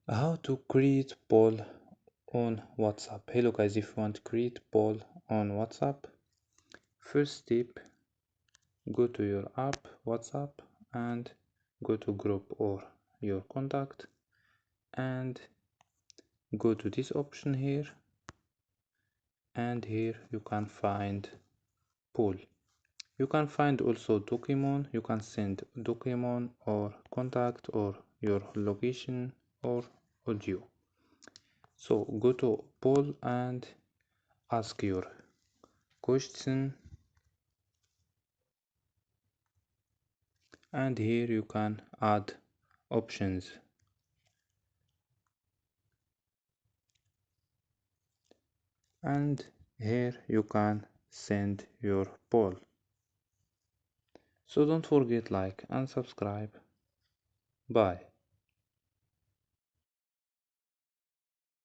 How to create poll on WhatsApp. Hello guys, if you want to create poll on WhatsApp, first step, go to your app WhatsApp and go to group or your contact and go to this option here, and here you can find poll. You can find also document. You can send document or contact or your location or audio. So go to poll and ask your question, and here you can add options, and here you can send your poll. So don't forget like and subscribe. Bye.